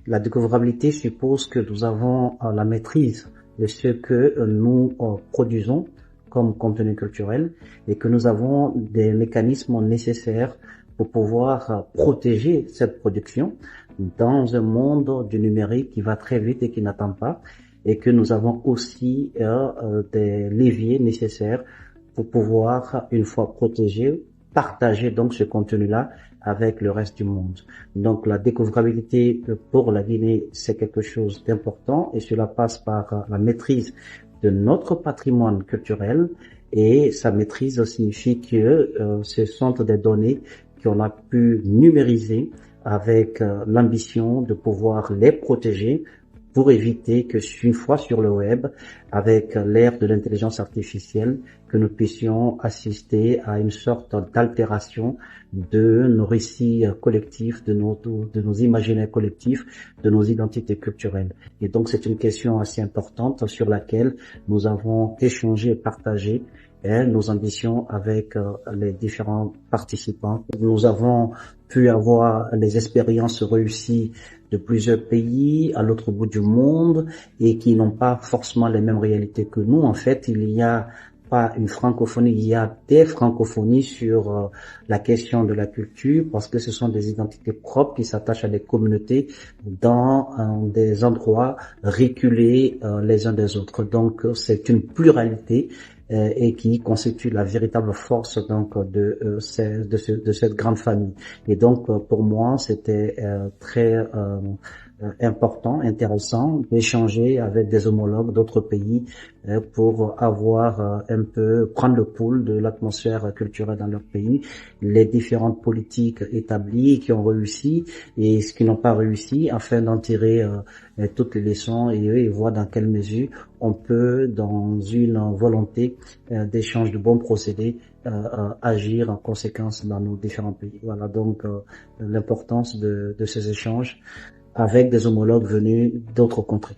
La découvrabilité suppose que nous avons la maîtrise de ce que nous produisons comme contenu culturel et que nous avons des mécanismes nécessaires pour pouvoir protéger cette production dans un monde du numérique qui va très vite et qui n'attend pas, et que nous avons aussi des leviers nécessaires pour pouvoir, une fois protégé, partager donc ce contenu-là avec le reste du monde. Donc la découvrabilité pour la Guinée, c'est quelque chose d'important et cela passe par la maîtrise de notre patrimoine culturel, et sa maîtrise signifie que ce sont des données qu'on a pu numériser avec l'ambition de pouvoir les protéger pour éviter que, une fois sur le web, avec l'ère de l'intelligence artificielle, que nous puissions assister à une sorte d'altération de nos récits collectifs, de nos imaginaires collectifs, de nos identités culturelles. Et donc c'est une question assez importante sur laquelle nous avons échangé et partagé nos ambitions avec les différents participants. Nous avons pu avoir les expériences réussies de plusieurs pays à l'autre bout du monde et qui n'ont pas forcément les mêmes réalités que nous. En fait, il y a pas une francophonie, il y a des francophonies sur la question de la culture, parce que ce sont des identités propres qui s'attachent à des communautés dans des endroits reculés les uns des autres. Donc c'est une pluralité et qui constitue la véritable force donc de cette grande famille. Et donc pour moi c'était très important, intéressant d'échanger avec des homologues d'autres pays pour avoir prendre le pouls de l'atmosphère culturelle dans leur pays, les différentes politiques établies qui ont réussi et ce qui n'ont pas réussi, afin d'en tirer toutes les leçons et voir dans quelle mesure on peut, dans une volonté d'échange de bons procédés, agir en conséquence dans nos différents pays. Voilà donc l'importance de ces échanges avec des homologues venus d'autres contrées.